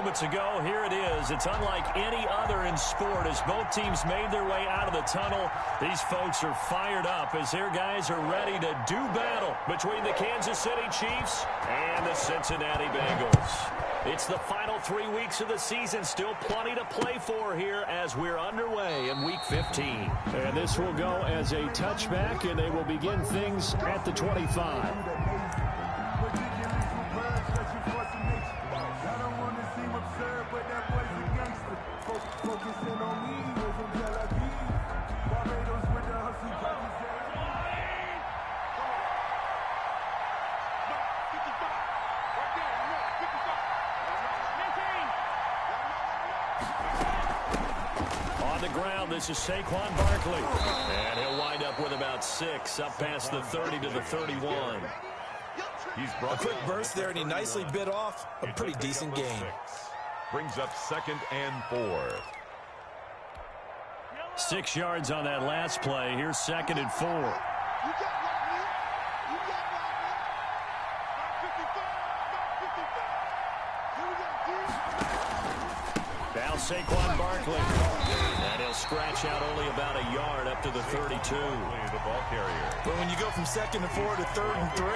moments ago. Here it is. It's unlike any other in sport as both teams made their way out of the tunnel. These folks are fired up as their guys are ready to do battle between the Kansas City Chiefs and the Cincinnati Bengals. It's the final 3 weeks of the season. Still plenty to play for here as we're underway in Week 15. And this will go as a touchback, and they will begin things at the 25. This is Saquon Barkley. And he'll wind up with about 6 up past the 30 to the 31. A quick burst there, and he nicely bit off a pretty decent gain. Brings up 2nd and 4. 6 yards on that last play. Here's 2nd and 4. Now Saquon Barkley. And he'll scratch out only about a yard up to the 32. The ball carrier. But when you go from 2nd and 4 to 3rd and 3,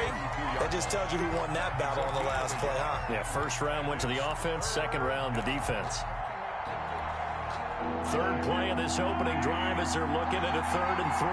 that just tells you who won that battle on the last play, huh? Yeah, first round went to the offense, second round the defense. Third play of this opening drive as they're looking at a 3rd and 3.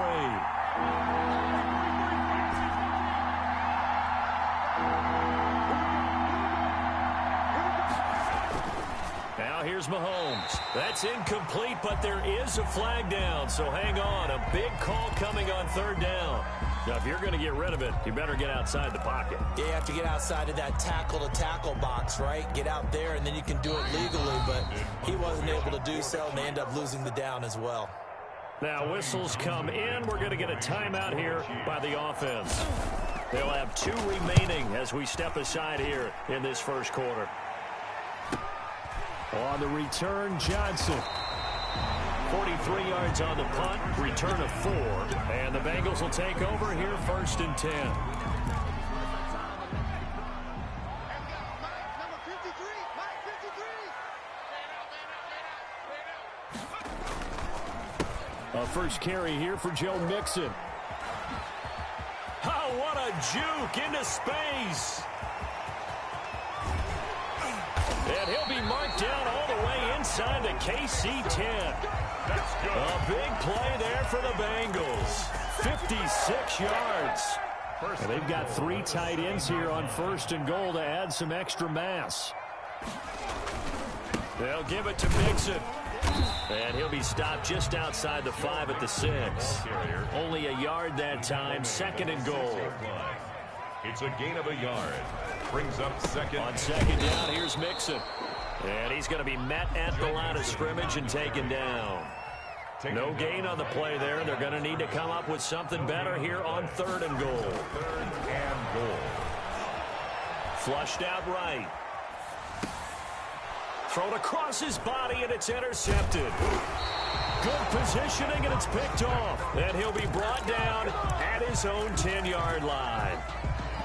Here's Mahomes. That's incomplete, but there is a flag down, so hang on. A big call coming on 3rd down. Now, if you're going to get rid of it, you better get outside the pocket. Yeah, you have to get outside of that tackle-to-tackle box, right? Get out there, and then you can do it legally, but he wasn't able to do so, and they end up losing the down as well. Now, whistles come in. We're going to get a timeout here by the offense. They'll have 2 remaining as we step aside here in this first quarter. On the return, Johnson. 43 yards on the punt, return of 4. And the Bengals will take over here 1st and 10. A first carry here for Joe Mixon. Oh, what a juke into space. And he'll be marked down all the way inside the KC-10. A big play there for the Bengals. 56 yards. And they've got 3 tight ends here on 1st and goal to add some extra mass. They'll give it to Mixon. And he'll be stopped just outside the 5 at the 6. Only a yard that time, 2nd and goal. It's a gain of a yard. Brings up 2nd. On 2nd down, here's Mixon. And he's going to be met at the line of scrimmage and taken down. No gain on the play there. They're going to need to come up with something better here on 3rd and goal. 3rd and goal. Flushed out right. Thrown across his body, and it's intercepted. Good positioning, and it's picked off. And he'll be brought down at his own 10-yard line.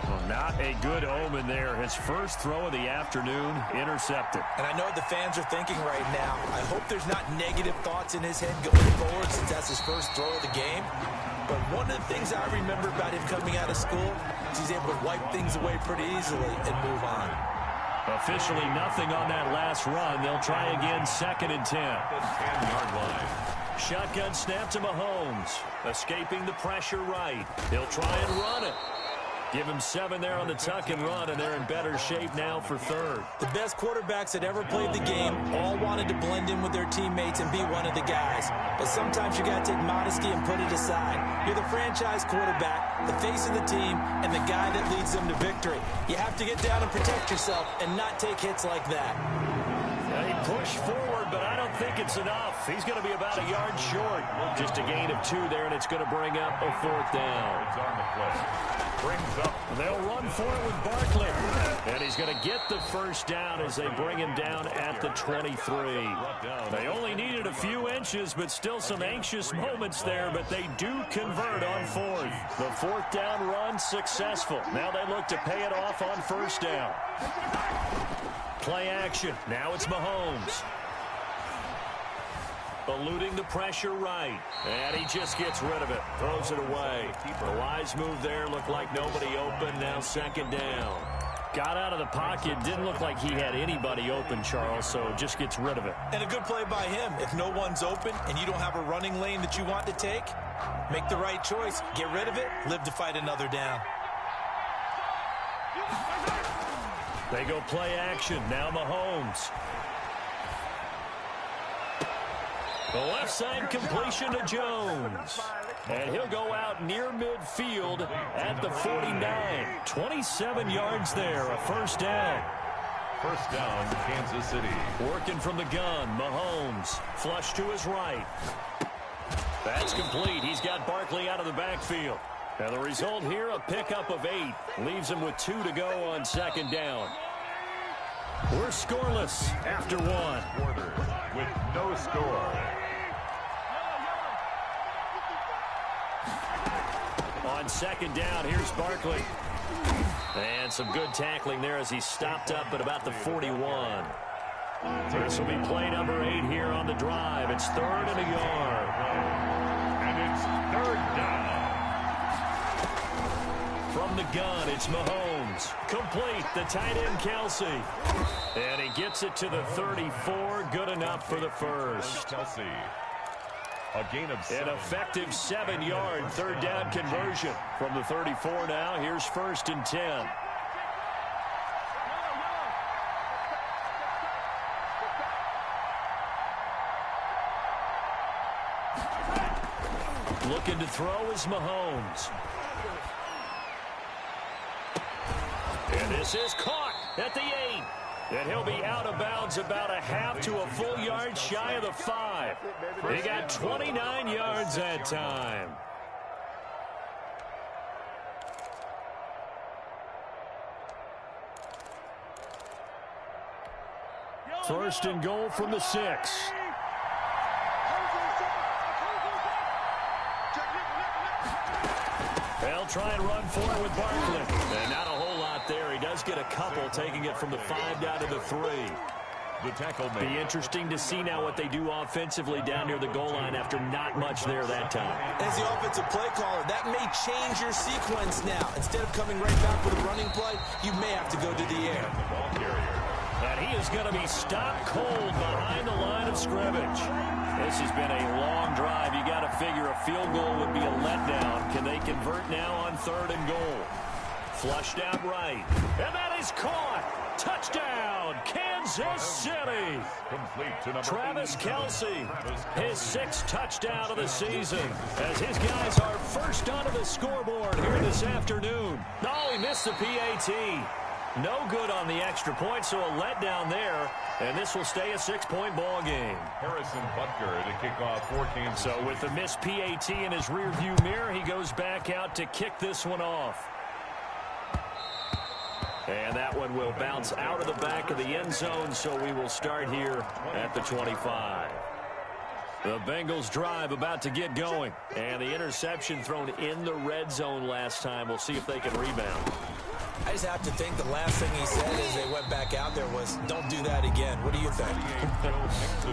Well, not a good omen there. His first throw of the afternoon, intercepted. And I know what the fans are thinking right now. I hope there's not negative thoughts in his head going forward since that's his first throw of the game. But one of the things I remember about him coming out of school is he's able to wipe things away pretty easily and move on. Officially nothing on that last run. They'll try again 2nd and 10. 10-yard line. Shotgun snap to Mahomes. Escaping the pressure right. He'll try and run it. Give him 7 there on the tuck and run, and they're in better shape now for 3rd. The best quarterbacks that ever played the game all wanted to blend in with their teammates and be one of the guys. But sometimes you got to take modesty and put it aside. You're the franchise quarterback, the face of the team, and the guy that leads them to victory. You have to get down and protect yourself and not take hits like that. He pushed forward, but I don't think it's enough. He's going to be about a yard short. Just a gain of 2 there, and it's going to bring up a 4th down. It's on the play. Brings up. They'll run for it with Barkley. And he's going to get the first down as they bring him down at the 23. They only needed a few inches, but still some anxious moments there, but they do convert on 4th. The 4th down run successful. Now they look to pay it off on 1st down. Play action. Now it's Mahomes. Eluding the pressure right. And he just gets rid of it. Throws it away. The wise move there. Looked like nobody open. Now second down. Got out of the pocket. Didn't look like he had anybody open, Charles, so just gets rid of it. And a good play by him. If no one's open and you don't have a running lane that you want to take, make the right choice. Get rid of it. Live to fight another down. They go play action. Now Mahomes. The left side completion to Jones. And he'll go out near midfield at the 49. 27 yards there, a first down. First down, Kansas City. Working from the gun, Mahomes. Flush to his right. That's complete. He's got Barkley out of the backfield. And the result here, a pickup of 8. Leaves him with 2 to go on second down. We're scoreless after 1. Quarter with no score. On second down, here's Barkley. And some good tackling there as he stopped up at about the 41. This will be play number 8 here on the drive. It's 3rd and a yard. And it's 3rd down. From the gun, it's Mahomes. Complete, the tight end, Kelce. And he gets it to the 34. Good enough for the first. Kelce. A gain of 7. An effective 7-yard third down conversion. From the 34 now, here's 1st and 10. Looking to throw is Mahomes. And this is caught at the 8. And he'll be out of bounds about a half to a full yard shy of the 5. He got 29 yards that time. First and goal from the 6. They'll try and run forward with Barkley. And not a whole lot there. He does get a couple, taking it from the 5 down to the 3. The tackle made. Be interesting to see now what they do offensively down near the goal line after not much there that time. As the offensive play caller, that may change your sequence now. Instead of coming right back with a running play, you may have to go to the air. The ball carrier. And he is going to be stopped cold behind the line of scrimmage. This has been a long drive. You got to figure a field goal would be a letdown. Can they convert now on 3rd and goal? Flushed out right. And that is caught. Touchdown, Kansas City. Complete to number Travis 8. Kelce, his 6th touchdown of the season, as his guys are first onto the scoreboard here this afternoon. Oh, he missed the PAT. No good on the extra point, so a letdown there, and this will stay a 6-point ball game. Harrison Butker to kick off for Kansas. So with the missed PAT in his rearview mirror, he goes back out to kick this one off. And that one will bounce out of the back of the end zone, so we will start here at the 25. The Bengals drive about to get going. And the interception thrown in the red zone last time. We'll see if they can rebound. I just have to think the last thing he said as they went back out there was, don't do that again. What do you think?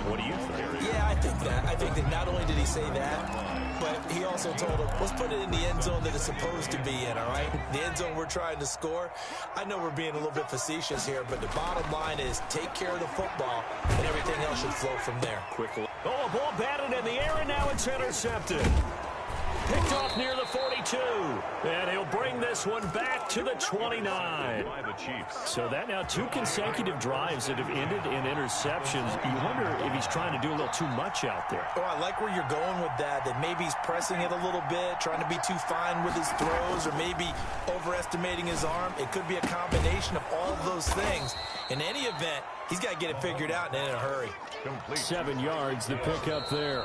What do you think? Yeah, I think that. I think that not only did he say that, but he also told him, let's put it in the end zone that it's supposed to be in, all right? The end zone we're trying to score. I know we're being a little bit facetious here, but the bottom line is take care of the football, and everything else should flow from there. Quickly. Oh, a ball batted in the air, and now it's intercepted. Picked off near the 42. And he'll bring this one back to the 29. By the Chiefs. So that now 2 consecutive drives that have ended in interceptions. You wonder if he's trying to do a little too much out there. Oh, I like where you're going with that maybe he's pressing it a little bit, trying to be too fine with his throws, or maybe overestimating his arm. It could be a combination of all of those things. In any event, he's got to get it figured out and in a hurry. Complete. 7 yards, the pickup there.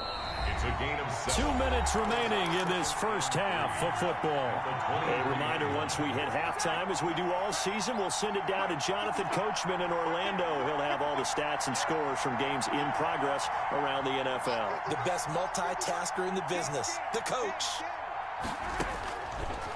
It's a gain of 7. 2 minutes remaining in this first half of football. A reminder, once we hit halftime, as we do all season, we'll send it down to Jonathan Coachman in Orlando. He'll have all the stats and scores from games in progress around the NFL. The best multitasker in the business, the coach.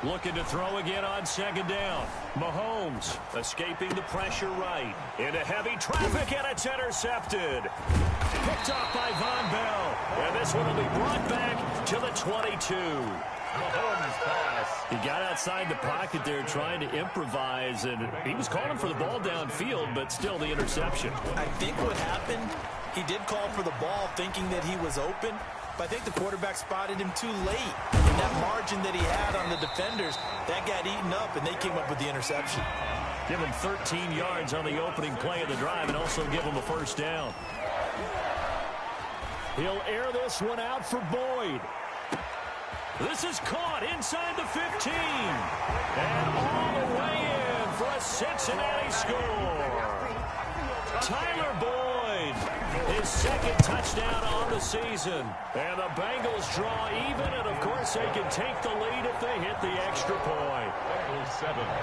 Looking to throw again on second down. Mahomes escaping the pressure right. Into heavy traffic, and it's intercepted. Picked off by Von Bell. And this one will be brought back to the 22. Mahomes pass. He got outside the pocket there trying to improvise, and he was calling for the ball downfield, but still the interception. I think what happened, he did call for the ball thinking that he was open, but I think the quarterback spotted him too late. And that margin that he had on the defenders, that got eaten up, and they came up with the interception. Give him 13 yards on the opening play of the drive and also give him a first down. He'll air this one out for Boyd. This is caught inside the 15. And all the way in for a Cincinnati score. Tyler Boyd, his second touchdown on the season. And the Bengals draw even, and of course they can take the lead if they hit the extra point.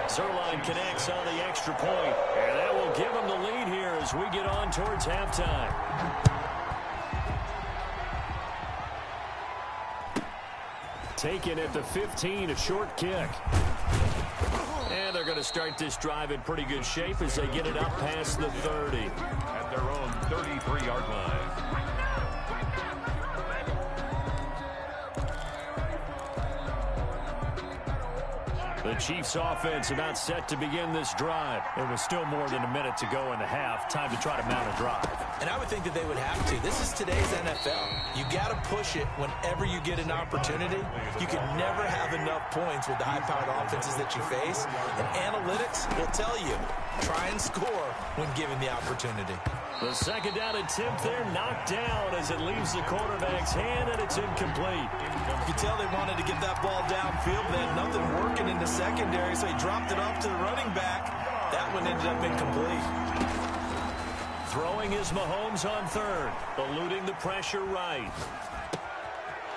Zuerlein connects on the extra point, and that will give them the lead here as we get on towards halftime. Taken at the 15, a short kick. And they're going to start this drive in pretty good shape as they get it up past the 30. At their own 33-yard line. The Chiefs offense about set to begin this drive. It was still more than a minute to go in the half. Time to try to mount a drive. And I would think that they would have to. This is today's NFL. You got to push it whenever you get an opportunity. You can never have enough points with the high-powered offenses that you face. And analytics will tell you, try and score when given the opportunity. The second down attempt there knocked down as it leaves the quarterback's hand, and it's incomplete. You could tell they wanted to get that ball downfield. They had nothing working in the secondary, so he dropped it off to the running back. That one ended up incomplete. Throwing is Mahomes on third, eluding the pressure right.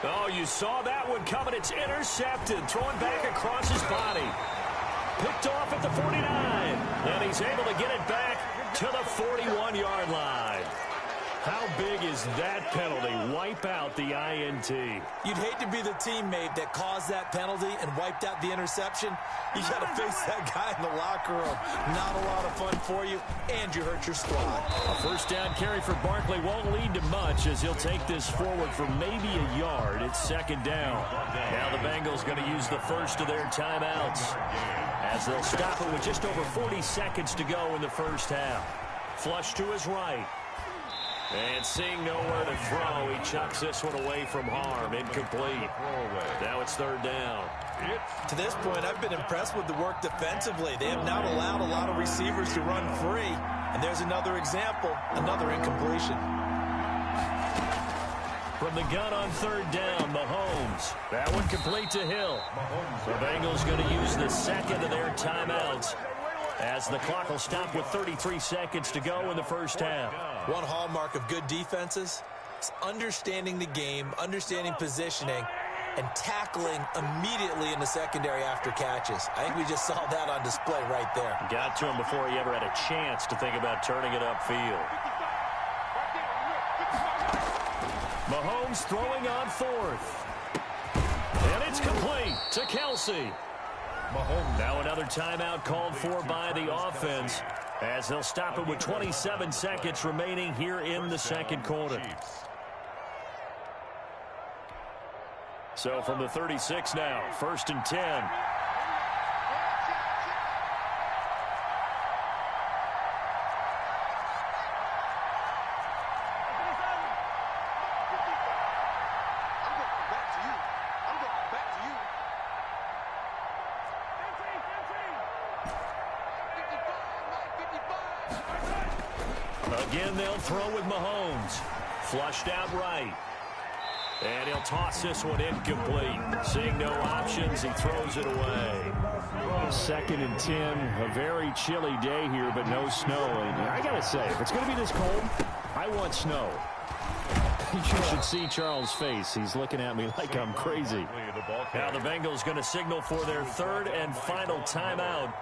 Oh, you saw that one coming. It's intercepted, throwing back across his body. Picked off at the 49, and he's able to get it back to the 41-yard line. How big is that penalty? Wipe out the INT. You'd hate to be the teammate that caused that penalty and wiped out the interception. You got to face that guy in the locker room. Not a lot of fun for you, and you hurt your squad. A first down carry for Barkley won't lead to much as he'll take this forward for maybe a yard. It's second down. Now the Bengals going to use the first of their timeouts as they'll stop it with just over 40 seconds to go in the first half. Flush to his right. And seeing nowhere to throw, he chucks this one away from harm. Incomplete. Now it's third down. To this point, I've been impressed with the work defensively. They have not allowed a lot of receivers to run free. And there's another example, another incompletion. From the gun on third down, Mahomes. That one complete to Hill. The Bengals going to use the second of their timeouts as the clock will stop with 33 seconds to go in the first half. One hallmark of good defenses is understanding the game, understanding positioning, and tackling immediately in the secondary after catches. I think we just saw that on display right there. Got to him before he ever had a chance to think about turning it upfield. Mahomes throwing on fourth. And it's complete to Kelsey. Mahomes. Now another timeout called for by the offense as they'll stop it with 27 seconds remaining here in the second quarter. So from the 36 now, first and 10. Again, they'll throw with Mahomes. Flushed out right. And he'll toss this one incomplete. Seeing no options, he throws it away. Second and 10, a very chilly day here, but no snow. And I got to say, if it's going to be this cold, I want snow. You should see Charles' face. He's looking at me like I'm crazy. Now the Bengals going to signal for their third and final timeout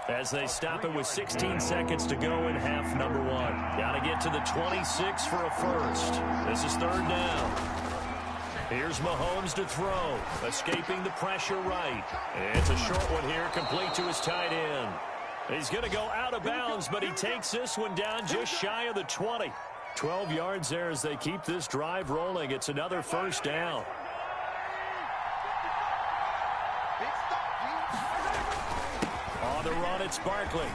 as they stop it with 16 seconds to go in half number one. Got to get to the 26 for a first. This is third down. Here's Mahomes to throw, escaping the pressure right. It's a short one here, complete to his tight end. He's going to go out of bounds, but he takes this one down just shy of the 20. 12 yards there as they keep this drive rolling. It's another first down. On the run, it's Barkley.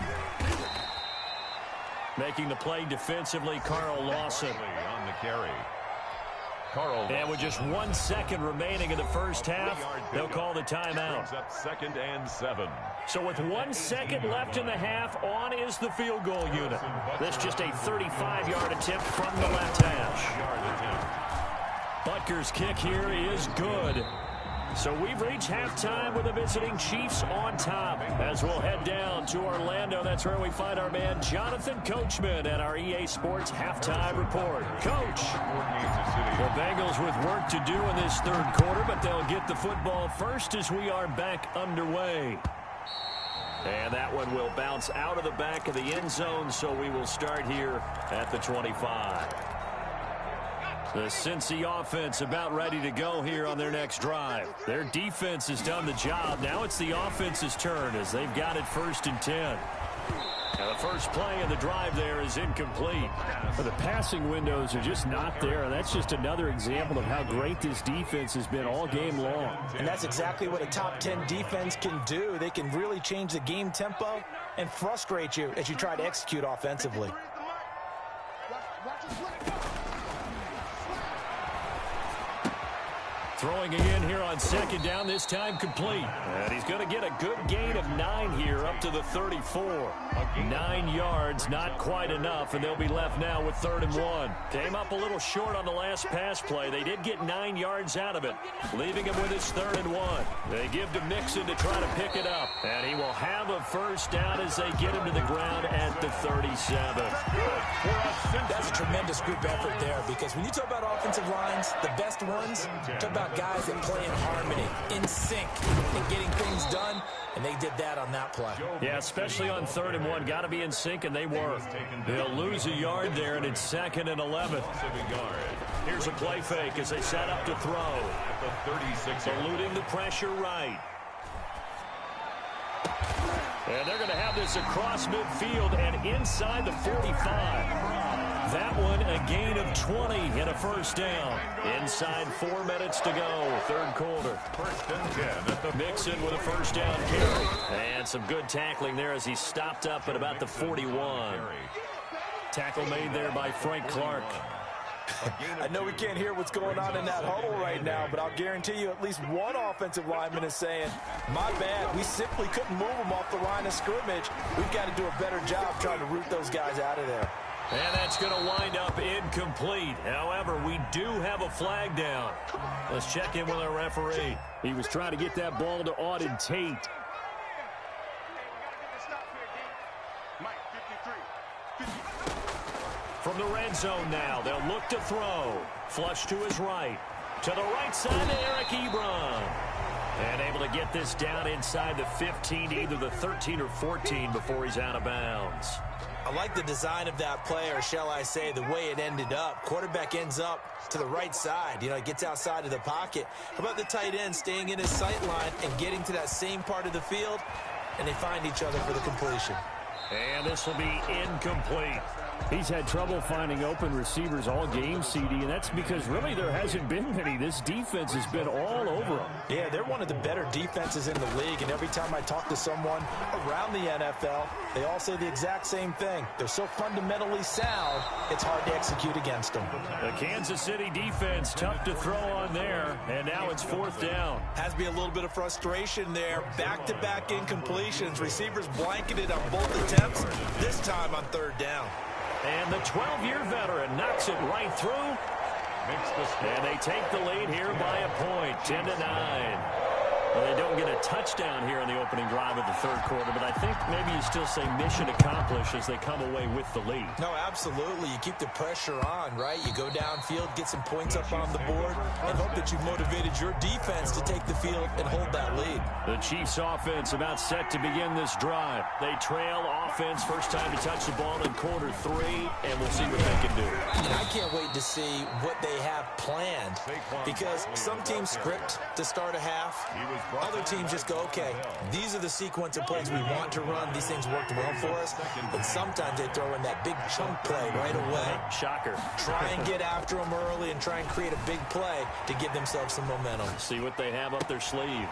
Making the play defensively, Carl Lawson. On the carry. And with just 1 second remaining in the first half, they'll call the timeout. Up 2nd and 7. So with 1 second left in the half, on is the field goal unit. This just a 35-yard attempt from the left hash. Butker's kick here is good. So we've reached halftime with the visiting Chiefs on top. As we'll head down to Orlando, that's where we find our man Jonathan Coachman at our EA Sports Halftime Report. Coach, the Bengals with work to do in this third quarter, but they'll get the football first as we are back underway. And that one will bounce out of the back of the end zone, so we will start here at the 25. The Cincy offense about ready to go here on their next drive. Their defense has done the job. Now it's the offense's turn as they've got it 1st and 10. Now the first play of the drive there is incomplete. But the passing windows are just not there, and that's just another example of how great this defense has been all game long. And that's exactly what a top 10 defense can do. They can really change the game tempo and frustrate you as you try to execute offensively. Throwing again here on 2nd down, this time complete. And he's going to get a good gain of 9 here up to the 34. 9 yards, not quite enough, and they'll be left now with 3rd and 1. Came up a little short on the last pass play. They did get 9 yards out of it, leaving him with his 3rd and 1. They give to Mixon to try to pick it up, and he will have a first down as they get him to the ground at the 37. That's a tremendous group effort there, because when you talk about offensive lines, the best ones, talk about guys that play in harmony, in sync, and getting things done, and they did that on that play. Yeah, especially on 3rd and 1. Got to be in sync, and they were. They'll lose a yard there, and it's 2nd and 11. Here's a play fake as they set up to throw. Eluding the pressure right. And they're going to have this across midfield and inside the 45. That one a gain of 20 and a first down. Inside 4 minutes to go, 3rd quarter. 1st and 10. Mixon with a first down carry. And some good tackling there as he stopped up at about the 41. Tackle made there by Frank Clark. I know we can't hear what's going on in that huddle right now, but I'll guarantee you at least one offensive lineman is saying, my bad, we simply couldn't move them off the line of scrimmage. We've got to do a better job trying to root those guys out of there. And that's going to wind up incomplete. However, we do have a flag down. Let's check in with our referee. He was trying to get that ball to Auden Tate. From the red zone now, they'll look to throw. Flush to his right. To the right side to Eric Ebron. And able to get this down inside the 15 to either the 13 or 14 before he's out of bounds. I like the design of that play, or shall I say the way it ended up. Quarterback ends up to the right side. You know, he gets outside of the pocket. How about the tight end staying in his sight line and getting to that same part of the field, and they find each other for the completion. And this will be incomplete. He's had trouble finding open receivers all game, CD, and that's because really there hasn't been many. This defense has been all over them. Yeah, they're one of the better defenses in the league, and every time I talk to someone around the NFL, they all say the exact same thing. They're so fundamentally sound, it's hard to execute against them. The Kansas City defense, tough to throw on there, and now it's 4th down. Has to be a little bit of frustration there. Back-to-back incompletions. Receivers blanketed on both attempts, this time on 3rd down. And the 12-year veteran knocks it right through. And they take the lead here by a point, 10-9. Well, they don't get a touchdown here in the opening drive of the third quarter, but I think maybe you still say mission accomplished as they come away with the lead. No, absolutely. You keep the pressure on, right? You go downfield, get some points up on the board, and hope that you've motivated your defense to take the field and hold that lead. The Chiefs offense about set to begin this drive. They trail offense, first time to touch the ball in quarter 3, and we'll see what they can do. And I can't wait to see what they have planned, because some teams script to start a half. Other teams just go, okay, these are the sequence of plays we want to run. These things worked well for us. And sometimes they throw in that big chunk play right away. Shocker. Try and get after them early and try and create a big play to give themselves some momentum. See what they have up their sleeve.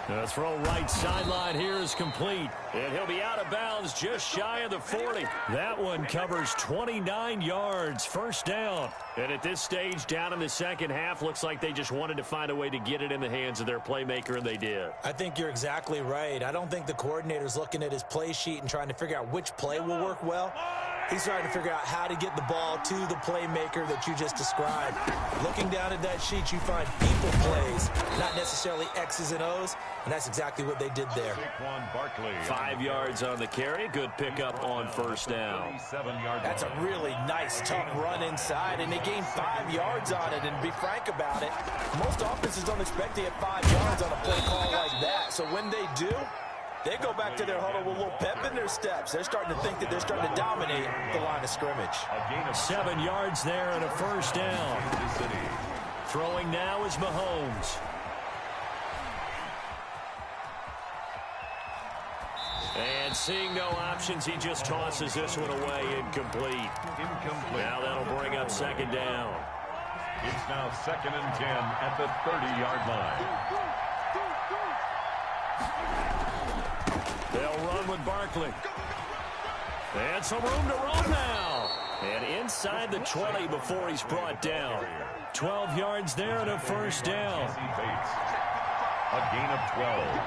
The throw right sideline here is complete. And he'll be out of bounds just shy of the 40. That one covers 29 yards. First down. And at this stage, down in the second half, looks like they just wanted to find a way to get it in the hands of their playmaker, and they did. I think you're exactly right. I don't think the coordinator's looking at his play sheet and trying to figure out which play will work well. He's trying to figure out how to get the ball to the playmaker that you just described. Looking down at that sheet, you find people plays, not necessarily X's and O's, and that's exactly what they did there. 5 yards on the carry. Good pickup on first down. That's a really nice, tough run inside, and they gained 5 yards on it. And to be frank about it, most offenses don't expect to get 5 yards on a play call like that. So when they do, they go back to their huddle with a little pep in their steps. They're starting to think that they're starting to dominate the line of scrimmage. 7 yards there and a first down. Throwing now is Mahomes. And seeing no options, he just tosses this one away, incomplete. Now that'll bring up second down. It's now 2nd and 10 at the 30-yard line. They'll run with Barkley. And some room to run now. And inside the 20 before he's brought down. 12 yards there and a first down. A gain of 12.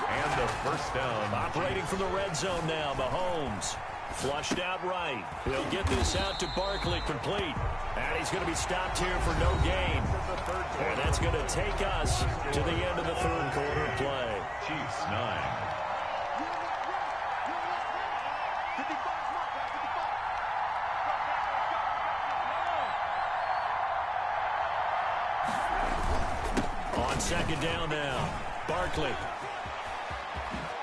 And the first down. Operating from the red zone now, Mahomes. Flushed out right. He'll get this out to Barkley, complete. And he's going to be stopped here for no gain. And that's going to take us to the end of the third quarter of play. Chiefs 9. On second down now, Barkley.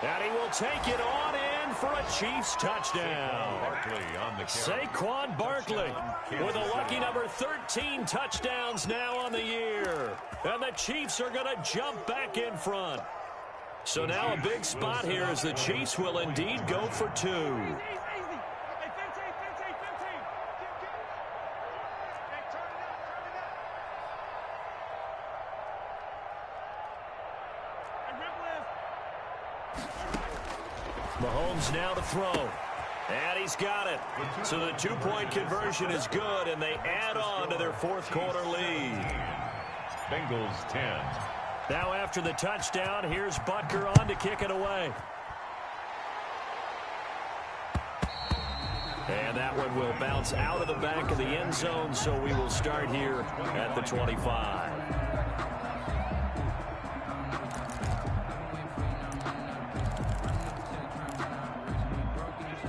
And he will take it on in for a Chiefs touchdown. Saquon Barkley with a lucky number 13 touchdowns now on the year. And the Chiefs are going to jump back in front. So now a big spot here as the Chiefs will indeed go for 2. Mahomes now to throw. And he's got it. So the 2-point conversion is good, and they add on to their fourth quarter lead. Bengals 10. Now after the touchdown, here's Butker on to kick it away. And that one will bounce out of the back of the end zone, so we will start here at the 25.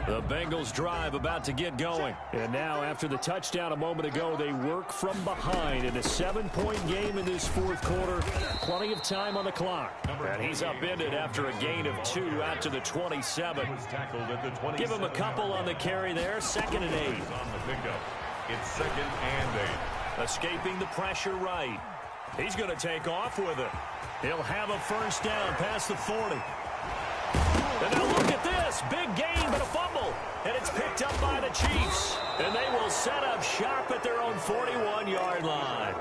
The Bengals drive about to get going. And now after the touchdown a moment ago, they work from behind in a 7-point game in this fourth quarter. Plenty of time on the clock. And he's upended after a gain of 2 out to the 27. Give him a couple on the carry there. 2nd and 8. On the pickup. It's 2nd and 8. Escaping the pressure right. He's going to take off with it. He'll have a first down past the 40. And now look at this. Big gain, but a fumble. And it's picked up by the Chiefs. And they will set up shop at their own 41-yard line.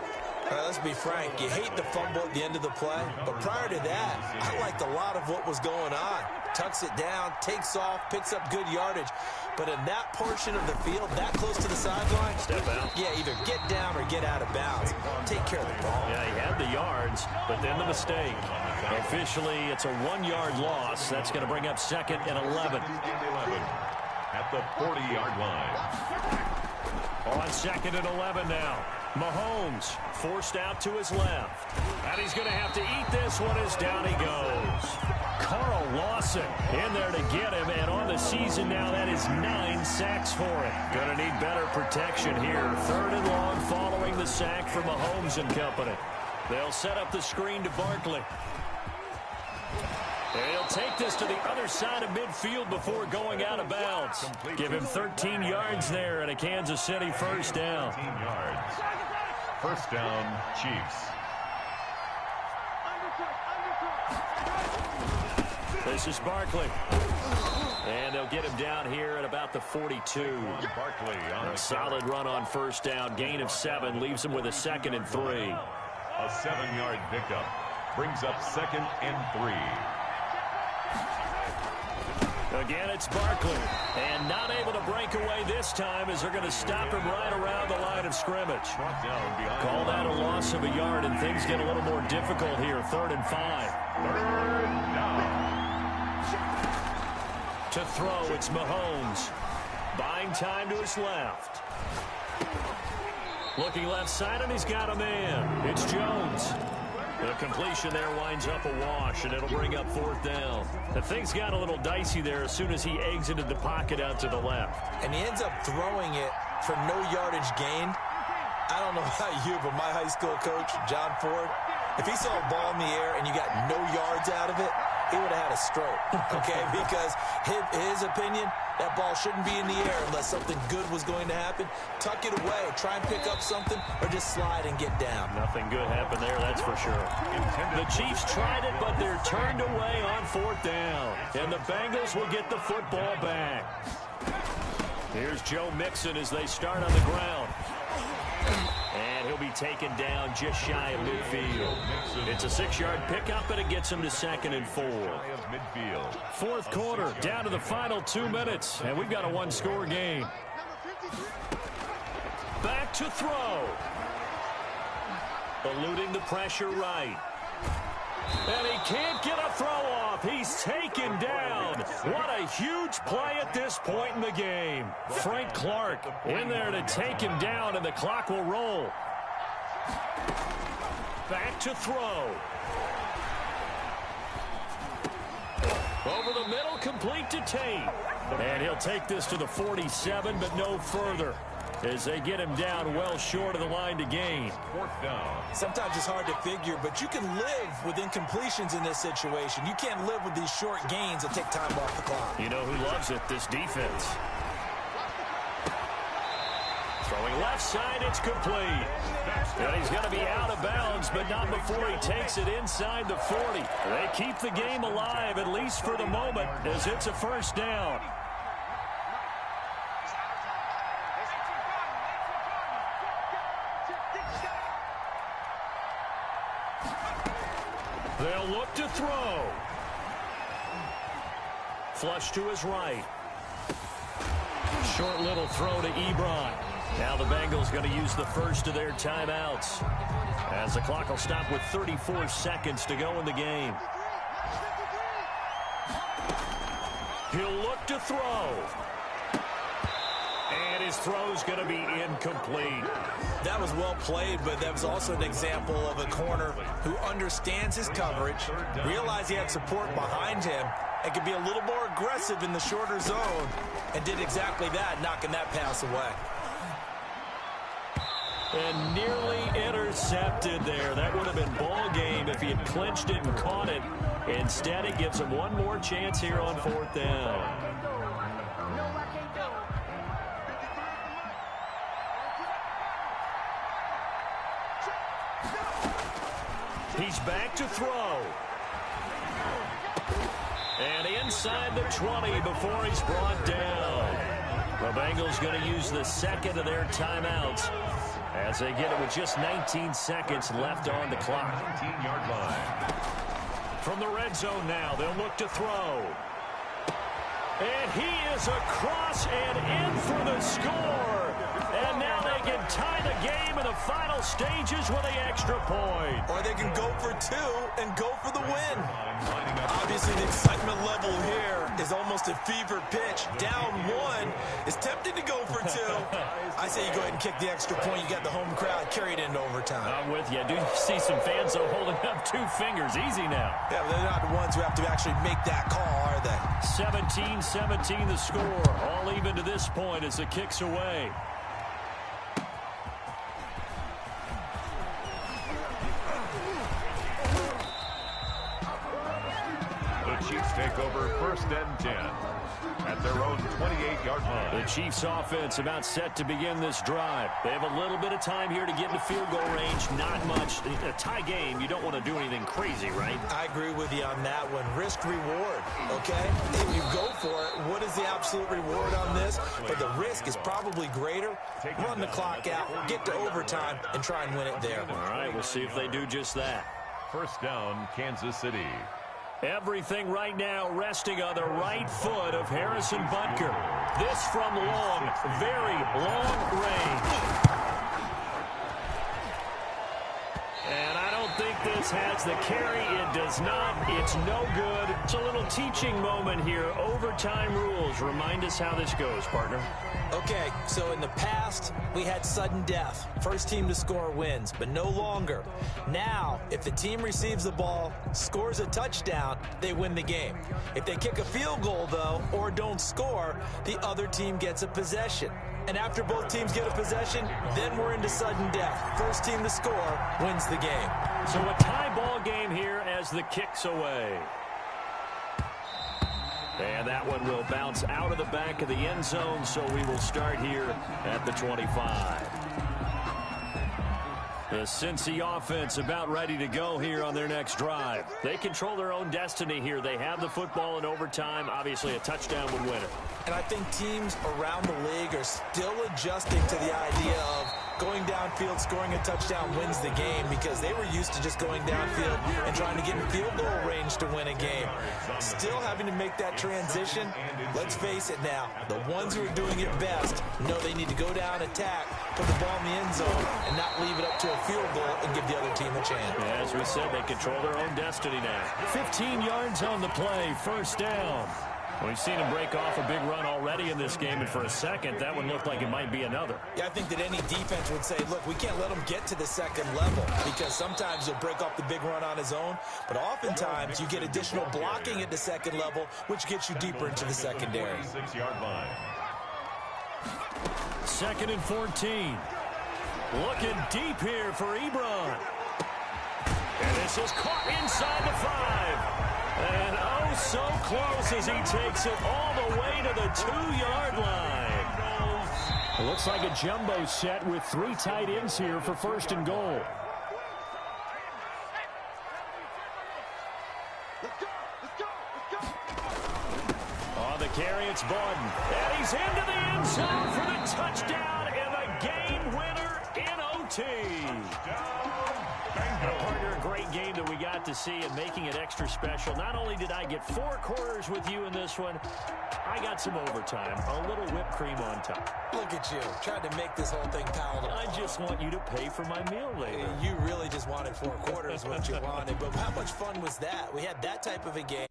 Let's be frank. You hate the fumble at the end of the play. But prior to that, I liked a lot of what was going on. Tucks it down, takes off, picks up good yardage. But in that portion of the field, that close to the sideline, step out. Yeah, either get down or get out of bounds. Take care of the ball. Yeah, he had the yards, but then the mistake. Officially, it's a 1-yard loss. That's going to bring up 2nd and 11. At the 40-yard line. On 2nd and 11 now. Mahomes forced out to his left. And he's going to have to eat this one as down he goes. Carl Lawson in there to get him. And on the season now, that is 9 sacks for him. Going to need better protection here. 3rd and long following the sack from Mahomes and company. They'll set up the screen to Barkley. And he'll take this to the other side of midfield before going out of bounds. Give him 13 yards there and a Kansas City first down. 13 yards. First down, Chiefs. This is Barkley. And they'll get him down here at about the 42. Barkley on a solid run on first down. Gain of 7 leaves him with a 2nd and 3. A 7-yard pickup brings up 2nd and 3. Again, it's Barkley. And not able to break away this time as they're going to stop him right around the line of scrimmage. Call that a loss of a yard, and things get a little more difficult here. 3rd and 5. 3rd down. To throw, it's Mahomes. Buying time to his left. Looking left side, and he's got a man. It's Jones. The completion there winds up a wash, and it'll bring up 4th down. The things got a little dicey there as soon as he exited the pocket out to the left. And he ends up throwing it for no yardage gain. I don't know about you, but my high school coach, John Ford, if he saw a ball in the air and you got no yards out of it, he would have had a stroke, okay? Because his opinion, that ball shouldn't be in the air unless something good was going to happen. Tuck it away, try and pick up something, or just slide and get down. Nothing good happened there, that's for sure. The Chiefs tried it, but they're turned away on 4th down. And the Bengals will get the football back. Here's Joe Mixon as they start on the ground. And he'll be taken down just shy of midfield. It's a 6-yard pickup, and it gets him to 2nd and 4. 4th quarter, down to the final 2 minutes, and we've got a 1-score game. Back to throw. Eluding the pressure right. And he can't get a throw off. He's taken down. What a huge play at this point in the game. Frank Clark in there to take him down, and the clock will roll. Back to throw. Over the middle, complete to Tate. And he'll take this to the 47, but no further, as they get him down well short of the line to gain. 4th down. Sometimes it's hard to figure, but you can live with incompletions in this situation. You can't live with these short gains that take time off the clock. You know who loves it? This defense. Throwing left side, it's complete. And he's going to be out of bounds, but not before he takes it inside the 40. They keep the game alive, at least for the moment, as it's a first down. They'll look to throw. Flush to his right. Short little throw to Ebron. Now the Bengals going to use the first of their timeouts, as the clock will stop with 34 seconds to go in the game. He'll look to throw. And his throw's going to be incomplete. That was well played, but that was also an example of a corner who understands his coverage, realized he had support behind him, and could be a little more aggressive in the shorter zone, and did exactly that, knocking that pass away. And nearly intercepted there. That would have been ball game if he had clinched it and caught it. Instead, it gives him one more chance here on 4th down. He's back to throw. And inside the 20 before he's brought down. The Bengals going to use the second of their timeouts as they get it with just 19 seconds left on the clock. 19-yard line. From the red zone now, they'll look to throw. And he is across and in for the score. And now they can tie the game in the final stages with the extra point. Or they can go for two and go for the win. Obviously, the excitement level here is almost at fever pitch. Down one is tempted to go for two. I say you go ahead and kick the extra point. You got the home crowd, carry it into overtime. I'm with you. I do see some fans, though, holding up 2 fingers. Easy now. Yeah, but they're not the ones who have to actually make that call, are they? 17-17 the score. All even to this point as it kicks away. Chiefs take over 1st and 10 at their own 28-yard line. The Chiefs offense about set to begin this drive. They have a little bit of time here to get into field goal range. Not much. A tie game, you don't want to do anything crazy, right? I agree with you on that one. Risk reward, okay? If you go for it, what is the absolute reward on this? But the risk is probably greater. Run the clock out, get to overtime, and try and win it there. All right, we'll see if they do just that. 1st down, Kansas City. Everything right now resting on the right foot of Harrison Butker. This from long, very long range. And I don't think this has the carry. It does not. It's no good. It's a little teaching moment here. Overtime rules. Remind us how this goes, partner. Okay, so in the past, we had sudden death. First team to score wins, but no longer. Now, if the team receives the ball, scores a touchdown, they win the game. If they kick a field goal, though, or don't score, the other team gets a possession. And after both teams get a possession, then we're into sudden death. First team to score wins the game. So a tie ball game here as the kick's away. And that one will bounce out of the back of the end zone, so we will start here at the 25. The Cincy offense about ready to go here on their next drive. They control their own destiny here. They have the football in overtime. Obviously, a touchdown would win it. And I think teams around the league are still adjusting to the idea of going downfield, scoring a touchdown wins the game, because they were used to just going downfield and trying to get in field goal range to win a game. Still having to make that transition. Let's face it now, the ones who are doing it best know they need to go down, attack, put the ball in the end zone, and not leave it up to a field goal and give the other team a chance. Yeah, as we said, they control their own destiny now. 15 yards on the play, 1st down. We've seen him break off a big run already in this game, and for a second, that one looked like it might be another. Yeah, I think that any defense would say, look, we can't let him get to the second level, because sometimes he'll break off the big run on his own, but oftentimes you get additional blocking at the second level, which gets you deeper into the secondary. 6-yard line. 2nd and 14. Looking deep here for Ebron. And this is caught inside the 5. And oh, so close as he takes it all the way to the 2-yard line. It looks like a jumbo set with 3 tight ends here for 1st and goal. On the carry, it's Bawden. And he's into the end zone for the touchdown and the game winner in OT. Partner, a great game that we got to see and making it extra special. Not only did I get 4 quarters with you in this one, I got some overtime, a little whipped cream on top. Look at you, trying to make this whole thing palatable. I just want you to pay for my meal later. You really just wanted 4 quarters, what you wanted, but how much fun was that? We had that type of a game.